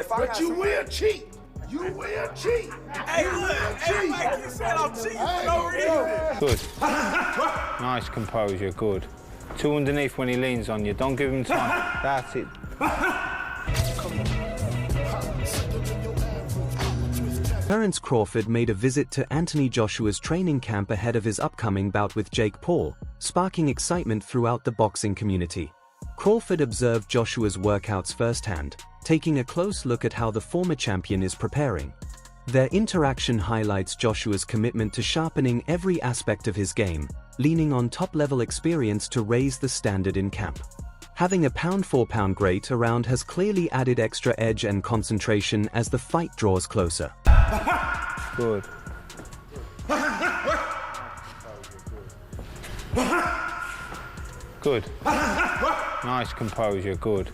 But you will cheat. You will cheat. Hey, look, everybody keeps saying I'm cheating for no reason. Good. Nice composure, good. Two underneath when he leans on you. Don't give him time. That's it. Terence Crawford made a visit to Anthony Joshua's training camp ahead of his upcoming bout with Jake Paul, sparking excitement throughout the boxing community. Crawford observed Joshua's workouts firsthand, taking a close look at how the former champion is preparing. Their interaction highlights Joshua's commitment to sharpening every aspect of his game, leaning on top-level experience to raise the standard in camp. Having a pound-for-pound great around has clearly added extra edge and concentration as the fight draws closer. Good. Good. Nice composure, good.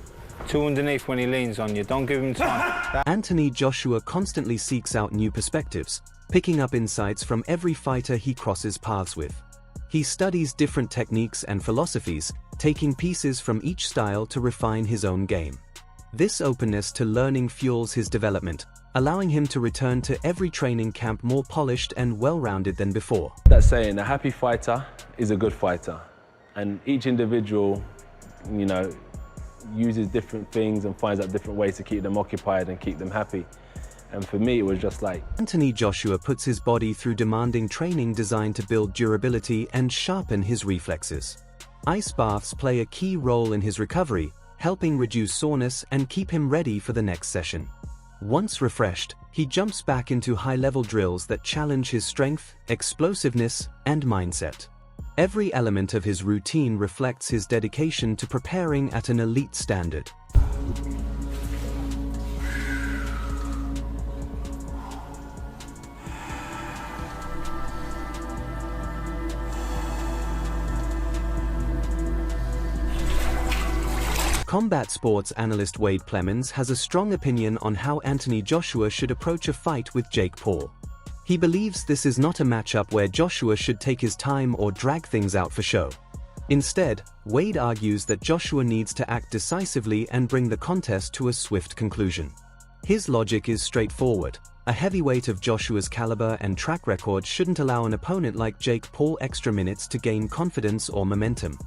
Two underneath when he leans on you. Don't give him time. Anthony Joshua constantly seeks out new perspectives, picking up insights from every fighter he crosses paths with. He studies different techniques and philosophies, taking pieces from each style to refine his own game. This openness to learning fuels his development, allowing him to return to every training camp more polished and well-rounded than before. That saying, a happy fighter is a good fighter. And each individual, you know, uses different things and finds out different ways to keep them occupied and keep them happy. And for me, it was just like... Anthony Joshua puts his body through demanding training designed to build durability and sharpen his reflexes. Ice baths play a key role in his recovery, helping reduce soreness and keep him ready for the next session. Once refreshed, he jumps back into high-level drills that challenge his strength, explosiveness, and mindset. Every element of his routine reflects his dedication to preparing at an elite standard. Combat sports analyst Wade Plemons has a strong opinion on how Anthony Joshua should approach a fight with Jake Paul. He believes this is not a matchup where Joshua should take his time or drag things out for show. Instead, Wade argues that Joshua needs to act decisively and bring the contest to a swift conclusion. His logic is straightforward. A heavyweight of Joshua's caliber and track record shouldn't allow an opponent like Jake Paul extra minutes to gain confidence or momentum.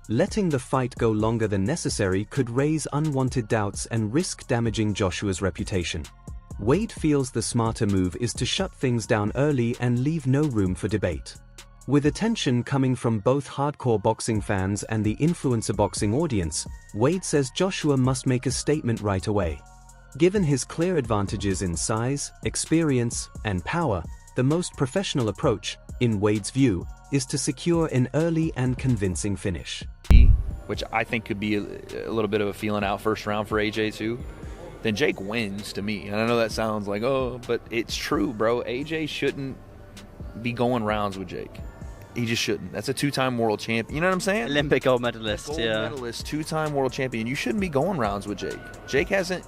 Letting the fight go longer than necessary could raise unwanted doubts and risk damaging Joshua's reputation. Wade feels the smarter move is to shut things down early and leave no room for debate. With attention coming from both hardcore boxing fans and the influencer boxing audience, Wade says Joshua must make a statement right away. Given his clear advantages in size, experience, and power, the most professional approach, in Wade's view, is to secure an early and convincing finish. Which I think could be a little bit of a feeling out first round for AJ too. Then Jake wins to me. And I know that sounds like, oh, but it's true, bro. AJ shouldn't be going rounds with Jake. He just shouldn't. That's a two-time world champion. You know what I'm saying? Olympic gold medalist, gold medalist, two-time world champion. You shouldn't be going rounds with Jake. Jake hasn't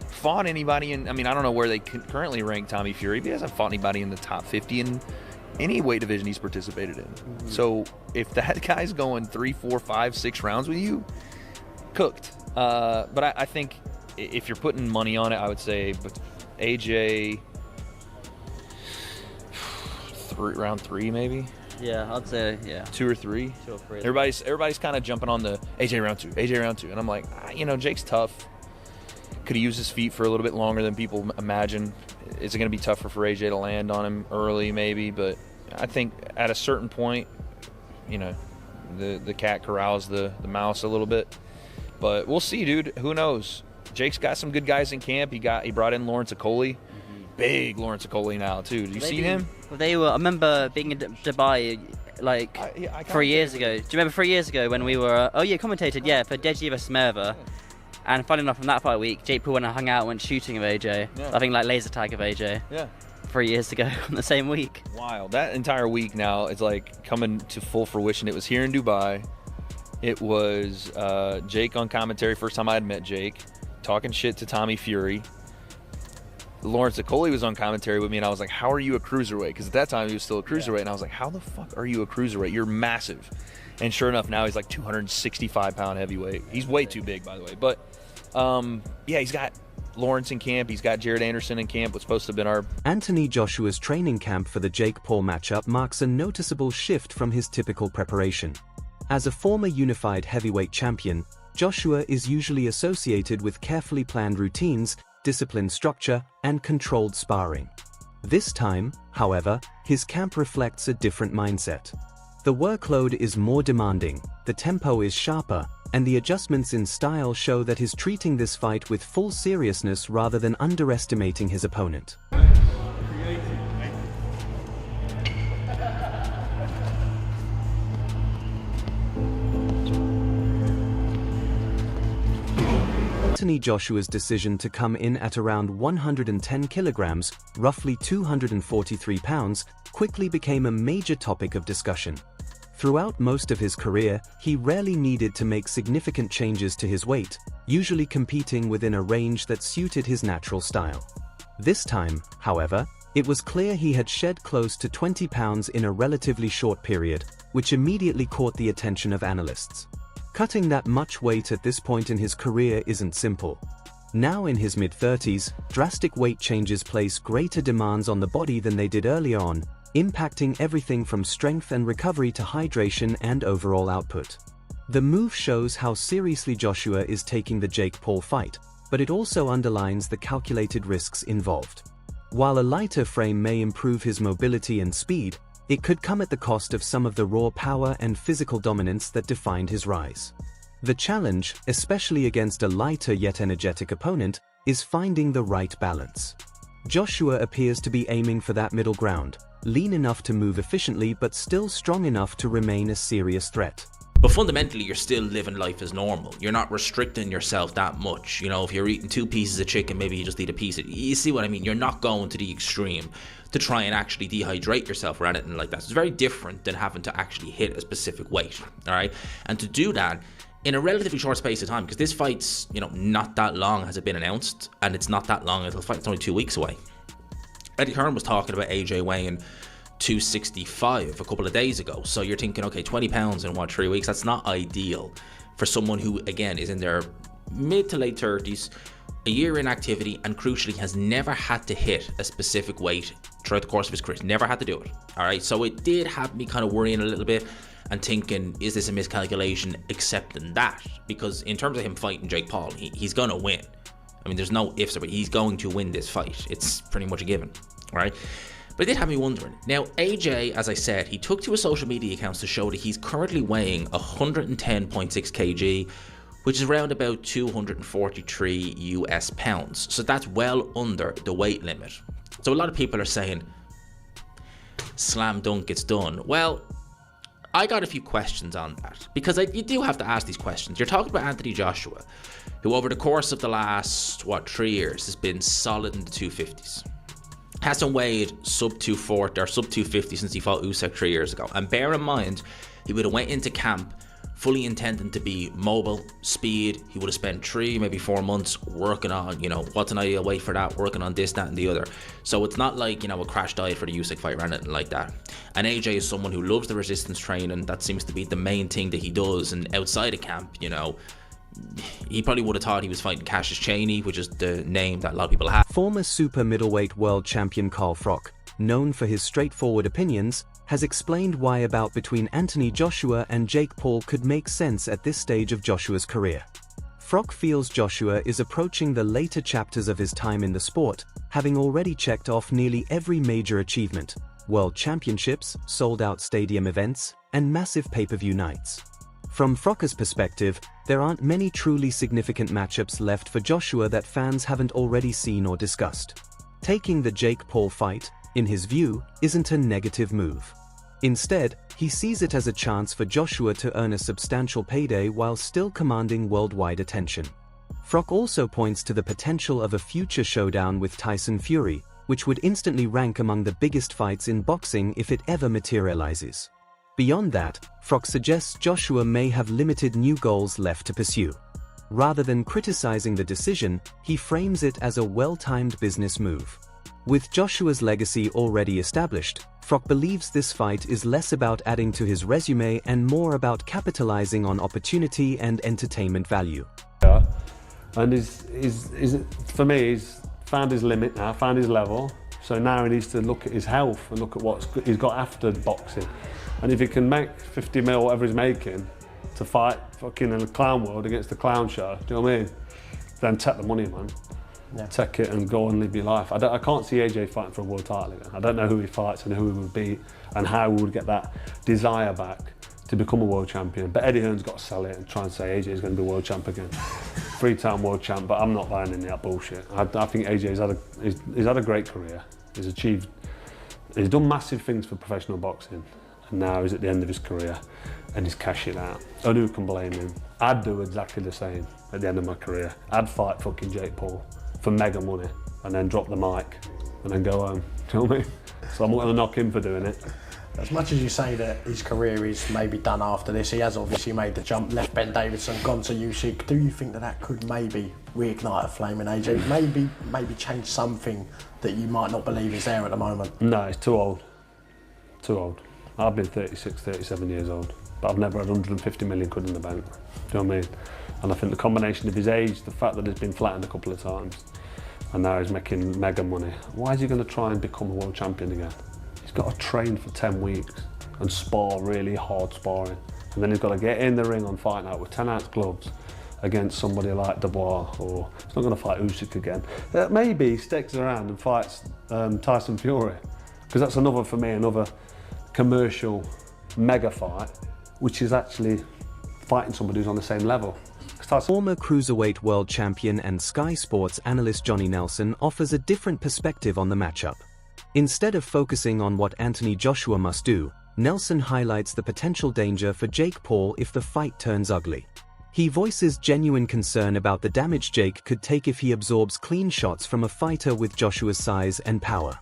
fought anybody in, I mean, I don't know where they currently rank Tommy Fury, but he hasn't fought anybody in the top 50 in any weight division he's participated in. Mm-hmm. So if that guy's going 3, 4, 5, 6 rounds with you, cooked. But I think if you're putting money on it, I would say AJ round 3 maybe. Yeah, I'd say 2 or 3. 2 or 3. Everybody's kind of jumping on the AJ round 2, and I'm like, you know, Jake's tough. Could he use his feet for a little bit longer than people imagine? Is it going to be tougher for AJ to land on him early, maybe? But I think at a certain point, you know, the cat corrals the mouse a little bit. But we'll see, dude. Who knows? Jake's got some good guys in camp. He brought in Lawrence Okoli. Big Lawrence Okoli now, too. Did you see him? Well, I remember being in Dubai, like, 3 years ago. Do you remember 3 years ago when we were, commentated, for Deji vs. Merva. And funny enough, from that fight week, Jake Paul went and hung out, went shooting of AJ. Yeah. I think, like, laser tag of AJ. Yeah. 3 years ago on the same week. Wild. That entire week now is, like, coming to full fruition. It was here in Dubai. It was Jake on commentary. First time I had met Jake. Talking shit to Tommy Fury. Lawrence Okoli was on commentary with me, and I was like, how are you a cruiserweight? Because at that time, he was still a cruiserweight. And I was like, how the fuck are you a cruiserweight? You're massive. And sure enough, now he's like 265-pound heavyweight. He's way too big, by the way. But, he's got Lawrence in camp. He's got Jared Anderson in camp, what's supposed to have been our... Anthony Joshua's training camp for the Jake Paul matchup marks a noticeable shift from his typical preparation. As a former unified heavyweight champion, Joshua is usually associated with carefully planned routines, disciplined structure, and controlled sparring. This time, however, his camp reflects a different mindset. The workload is more demanding, the tempo is sharper, and the adjustments in style show that he's treating this fight with full seriousness rather than underestimating his opponent. Anthony Joshua's decision to come in at around 110 kilograms, roughly 243 pounds, quickly became a major topic of discussion. Throughout most of his career, he rarely needed to make significant changes to his weight, usually competing within a range that suited his natural style. This time, however, it was clear he had shed close to 20 pounds in a relatively short period, which immediately caught the attention of analysts. Cutting that much weight at this point in his career isn't simple. Now in his mid-30s, drastic weight changes place greater demands on the body than they did earlier on, impacting everything from strength and recovery to hydration and overall output. The move shows how seriously Joshua is taking the Jake Paul fight, but it also underlines the calculated risks involved. While a lighter frame may improve his mobility and speed, it could come at the cost of some of the raw power and physical dominance that defined his rise. The challenge, especially against a lighter yet energetic opponent, is finding the right balance. Joshua appears to be aiming for that middle ground, lean enough to move efficiently but still strong enough to remain a serious threat. But fundamentally, you're still living life as normal. You're not restricting yourself that much. You know, if you're eating 2 pieces of chicken, maybe you just eat a piece of... You see what I mean? You're not going to the extreme to try and actually dehydrate yourself or anything like that. So it's very different than having to actually hit a specific weight, all right? And to do that in a relatively short space of time, because this fight's, you know, not that long has it been announced, and it's not that long until the fight's only 2 weeks away. Eddie Hearn was talking about AJ weighing 265 a couple of days ago. So you're thinking, okay, 20 pounds in 3 weeks? That's not ideal for someone who, again, is in their mid to late 30s, a year in activity, and crucially has never had to hit a specific weight throughout the course of his career. Never had to do it. All right. So it did have me kind of worrying a little bit and thinking, is this a miscalculation, accepting that? Because in terms of him fighting Jake Paul, he's going to win. I mean, there's no ifs about it. He's going to win this fight. It's pretty much a given. All right. But it did have me wondering. Now, AJ, as I said, he took to his social media accounts to show that he's currently weighing 110.6 kg, which is around about 243 US pounds. So that's well under the weight limit. So a lot of people are saying, slam dunk, it's done. Well, I got a few questions on that, because you do have to ask these questions. You're talking about Anthony Joshua, who over the course of the last, 3 years has been solid in the 250s. Hasn't weighed sub 240 or sub 250 since he fought Usyk 3 years ago. And bear in mind, he would have went into camp fully intending to be mobile, speed. He would have spent 3, maybe 4 months working on, you know, what's an ideal weight for that, working on this, that, and the other. So it's not like, you know, a crash diet for the Usyk fight or anything like that. And AJ is someone who loves the resistance training. That seems to be the main thing that he does. And outside of camp, you know, he probably would have thought he was fighting Cassius Chaney, which is the name that a lot of people have. Former super middleweight world champion Carl Froch, known for his straightforward opinions, has explained why a bout between Anthony Joshua and Jake Paul could make sense at this stage of Joshua's career. Froch feels Joshua is approaching the later chapters of his time in the sport, having already checked off nearly every major achievement: world championships, sold-out stadium events, and massive pay-per-view nights. From Froch's perspective, there aren't many truly significant matchups left for Joshua that fans haven't already seen or discussed. Taking the Jake Paul fight, in his view, isn't a negative move. Instead, he sees it as a chance for Joshua to earn a substantial payday while still commanding worldwide attention. Froch also points to the potential of a future showdown with Tyson Fury, which would instantly rank among the biggest fights in boxing if it ever materializes. Beyond that, Froch suggests Joshua may have limited new goals left to pursue. Rather than criticizing the decision, he frames it as a well-timed business move. With Joshua's legacy already established, Froch believes this fight is less about adding to his resume and more about capitalizing on opportunity and entertainment value. And for me, he's found his limit now, found his level. So now he needs to look at his health and look at what he's got after boxing. And if he can make 50 mil, whatever he's making, to fight fucking in the clown world against the clown show, do you know what I mean? Then take the money, man. Yeah. Take it and go and live your life. I can't see AJ fighting for a world title again. I don't know who he fights and who he would beat and how we would get that desire back to become a world champion. But Eddie Hearn's got to sell it and try and say AJ's going to be world champ again. 3-time world champ, but I'm not buying into that bullshit. I think AJ's had a great career. He's done massive things for professional boxing, and now he's at the end of his career and he's cashing out. And who can blame him? I'd do exactly the same at the end of my career. I'd fight fucking Jake Paul for mega money and then drop the mic and then go home. Do you know what I mean? So I'm not going to knock him for doing it. As much as you say that his career is maybe done after this, he has obviously made the jump, left Ben Davison, gone to Usyk. Do you think that could maybe reignite a flame in AJ? Maybe change something that you might not believe is there at the moment? No, it's too old. Too old. I've been 36, 37 years old, but I've never had 150 million quid in the bank. Do you know what I mean? And I think the combination of his age, the fact that he's been flattened a couple of times, and now he's making mega money. Why is he going to try and become a world champion again? He's got to train for 10 weeks and spar really hard sparring. And then he's got to get in the ring on Fight Night with 10-ounce gloves against somebody like Dubois, or he's not going to fight Usyk again. Maybe he sticks around and fights Tyson Fury, because that's another commercial mega fight, which is actually fighting somebody who's on the same level. Former cruiserweight world champion and Sky Sports analyst Johnny Nelson offers a different perspective on the matchup. Instead of focusing on what Anthony Joshua must do, Nelson highlights the potential danger for Jake Paul if the fight turns ugly. He voices genuine concern about the damage Jake could take if he absorbs clean shots from a fighter with Joshua's size and power.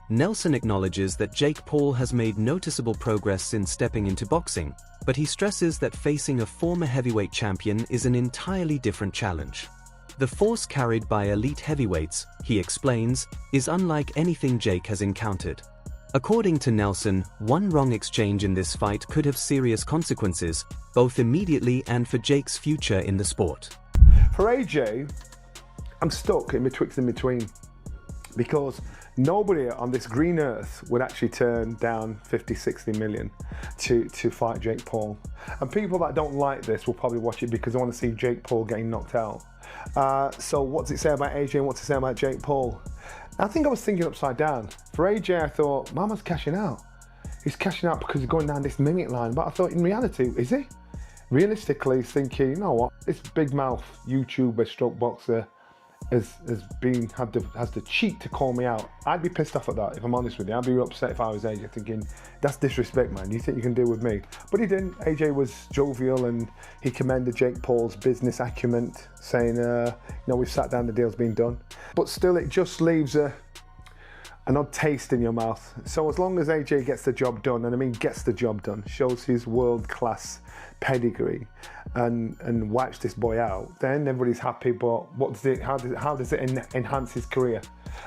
Nelson acknowledges that Jake Paul has made noticeable progress since stepping into boxing, but he stresses that facing a former heavyweight champion is an entirely different challenge. The force carried by elite heavyweights, he explains, is unlike anything Jake has encountered. According to Nelson, one wrong exchange in this fight could have serious consequences, both immediately and for Jake's future in the sport. For AJ, I'm stuck in betwixt and between, because nobody on this green earth would actually turn down 50, 60 million to fight Jake Paul. And people that don't like this will probably watch it because they want to see Jake Paul getting knocked out. So what's it say about AJ and what's it say about Jake Paul? I think I was thinking upside down. For AJ, I thought, Mama's cashing out. He's cashing out because he's going down this minute line. But I thought, in reality, is he? Realistically, he's thinking, you know what? This big mouth YouTuber stroke boxer has the cheek to call me out. I'd be pissed off at that, if I'm honest with you. I'd be upset if I was AJ, thinking, that's disrespect, man. You think you can deal with me? But he didn't. AJ was jovial and he commended Jake Paul's business acumen, saying, we've sat down, the deal's been done. But still, it just leaves an odd taste in your mouth. So as long as AJ gets the job done, and I mean gets the job done, shows his world-class pedigree and wipes this boy out, then everybody's happy. But how does it enhance his career?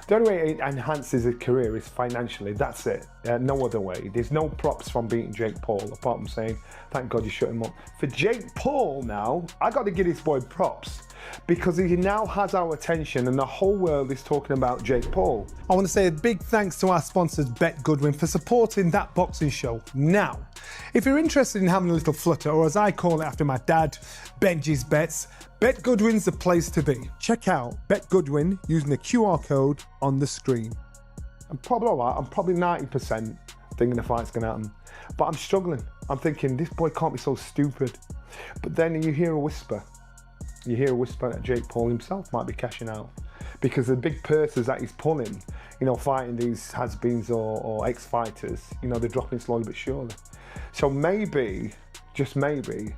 The only way it enhances his career is financially. That's it. No other way. There's no props from beating Jake Paul apart from saying, thank God you shut him up. For Jake Paul now, I got to give this boy props, because he now has our attention and the whole world is talking about Jake Paul. I want to say a big thanks to our sponsors Bet Goodwin for supporting that boxing show. Now, if you're interested in having a little flutter, or as I call it after my dad, Benji's Bets, Bet Goodwin's the place to be. Check out Bet Goodwin using the QR code on the screen. I'm probably all right. I'm probably 90% thinking the fight's going to happen. But I'm struggling. I'm thinking, this boy can't be so stupid. But then you hear a whisper. You hear a whisper that Jake Paul himself might be cashing out, because the big purses that he's pulling, fighting these has-beens or ex-fighters, they're dropping slowly but surely. So maybe, just maybe,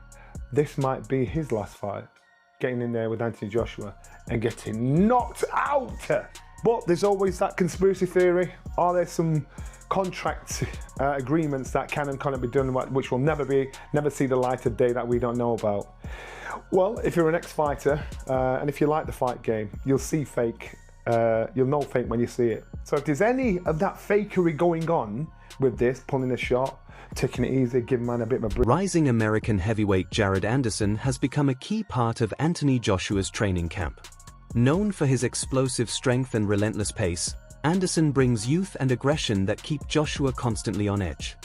this might be his last fight, getting in there with Anthony Joshua and getting knocked out. But there's always that conspiracy theory. Are there some contract agreements that can and cannot be done, which will never see the light of day, that we don't know about? Well, if you're an ex-fighter and if you like the fight game, you'll see fake You'll know fake when you see it. So if there's any of that fakery going on with this, pulling a shot, taking it easy, giving man a bit of a break. Rising American heavyweight Jared Anderson has become a key part of Anthony Joshua's training camp. Known for his explosive strength and relentless pace, Anderson brings youth and aggression that keep Joshua constantly on edge.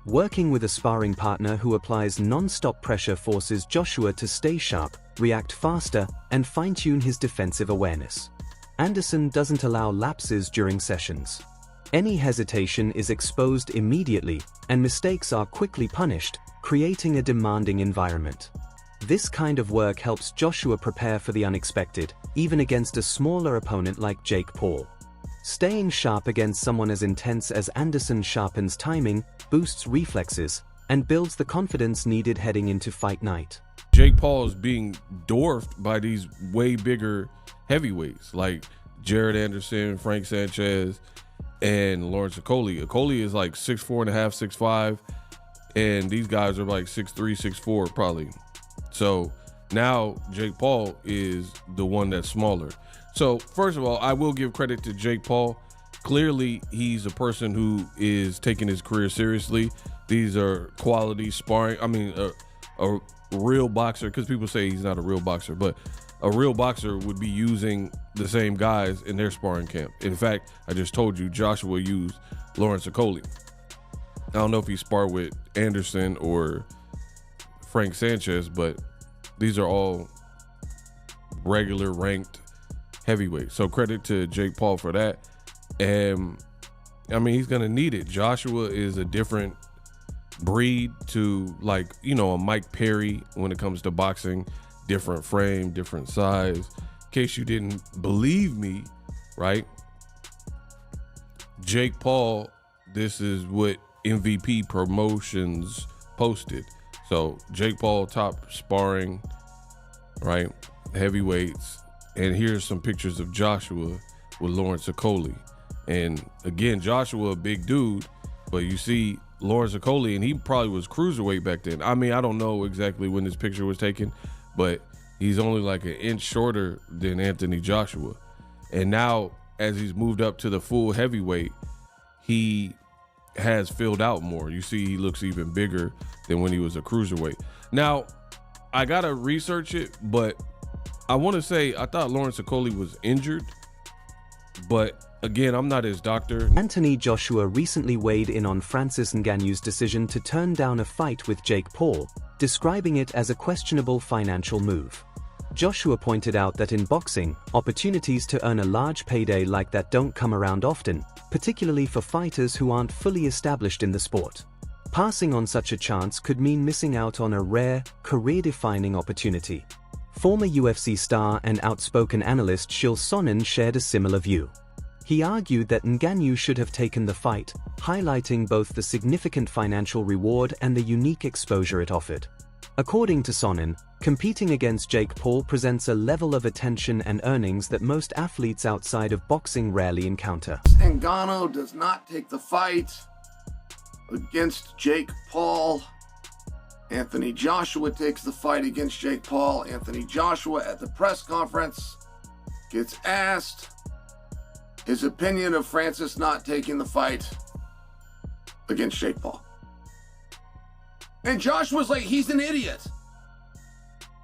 Working with a sparring partner who applies non-stop pressure forces Joshua to stay sharp, react faster, and fine-tune his defensive awareness. Anderson doesn't allow lapses during sessions. Any hesitation is exposed immediately, and mistakes are quickly punished, creating a demanding environment. This kind of work helps Joshua prepare for the unexpected, even against a smaller opponent like Jake Paul. Staying sharp against someone as intense as Anderson sharpens timing, boosts reflexes, and builds the confidence needed heading into fight night. Jake Paul is being dwarfed by these way bigger heavyweights like Jared Anderson, Frank Sanchez, and Lawrence Okolie. Okolie is like 6'4.5", 6'5", and these guys are like 6'3", 6'4", probably. So now Jake Paul is the one that's smaller. So first of all, I will give credit to Jake Paul. Clearly, he's a person who is taking his career seriously. These are quality sparring. I mean, a real boxer, because people say he's not a real boxer, but a real boxer would be using the same guys in their sparring camp. In fact, I just told you Joshua used Lawrence Okolie. I don't know if he sparred with Anderson or Frank Sanchez, but these are all regular ranked heavyweights. So credit to Jake Paul for that. And I mean, he's going to need it. Joshua is a different breed to, like, you know, a Mike Perry when it comes to boxing. Different frame, different size. In case you didn't believe me, right? Jake Paul, this is what MVP Promotions posted. So Jake Paul top sparring, right? Heavyweights. And here's some pictures of Joshua with Lawrence Okolie. And again, Joshua, a big dude, but you see Lawrence Okolie, and he probably was cruiserweight back then. I mean, I don't know exactly when this picture was taken, but he's only like an inch shorter than Anthony Joshua. And now, as he's moved up to the full heavyweight, he has filled out more. You see, he looks even bigger than when he was a cruiserweight. Now, I gotta research it, but I want to say I thought Lawrence Okolie was injured, but again, I'm not his doctor. Anthony Joshua recently weighed in on Francis Ngannou's decision to turn down a fight with Jake Paul, describing it as a questionable financial move. Joshua pointed out that in boxing, opportunities to earn a large payday like that don't come around often, particularly for fighters who aren't fully established in the sport. Passing on such a chance could mean missing out on a rare, career-defining opportunity. Former UFC star and outspoken analyst Chael Sonnen shared a similar view. He argued that Ngannou should have taken the fight, highlighting both the significant financial reward and the unique exposure it offered. According to Sonnen, competing against Jake Paul presents a level of attention and earnings that most athletes outside of boxing rarely encounter. Ngannou does not take the fight against Jake Paul. Anthony Joshua takes the fight against Jake Paul. Anthony Joshua at the press conference gets asked his opinion of Francis not taking the fight against Jake Paul. And Joshua's like, he's an idiot.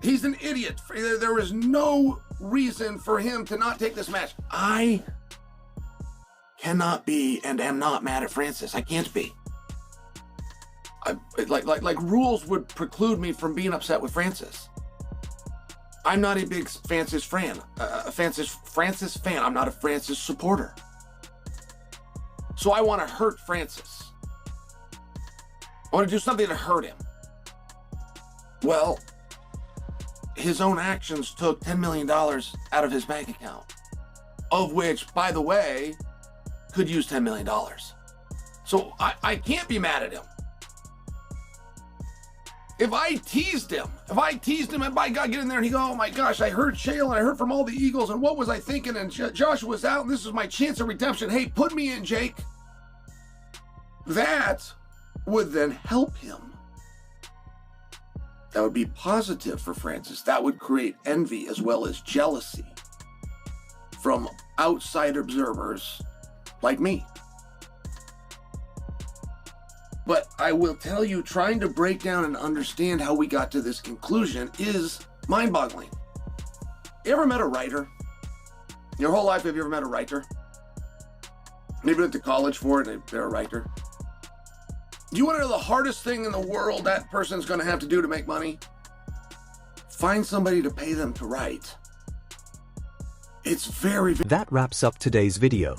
He's an idiot. There is no reason for him to not take this match. I cannot be and am not mad at Francis. I can't be. Like rules would preclude me from being upset with Francis. I'm not a big Francis fan. Francis fan. I'm not a Francis supporter. So I want to hurt Francis. I want to do something to hurt him. Well, his own actions took $10 million out of his bank account, of which, by the way, could use $10 million. So I can't be mad at him. If I teased him and by God, get in there and he go, oh my gosh, I heard Chael and I heard from all the Eagles and what was I thinking? And Joshua's out and this is my chance of redemption. Hey, put me in, Jake. That would then help him. That would be positive for Francis. That would create envy as well as jealousy from outside observers like me. But I will tell you, trying to break down and understand how we got to this conclusion is mind-boggling. You ever met a writer? Your whole life, have you ever met a writer? Maybe went to college for it and they're a writer. Do you want to know the hardest thing in the world that person's going to have to do to make money? Find somebody to pay them to write. It's very... That wraps up today's video.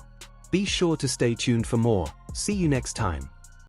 Be sure to stay tuned for more. See you next time.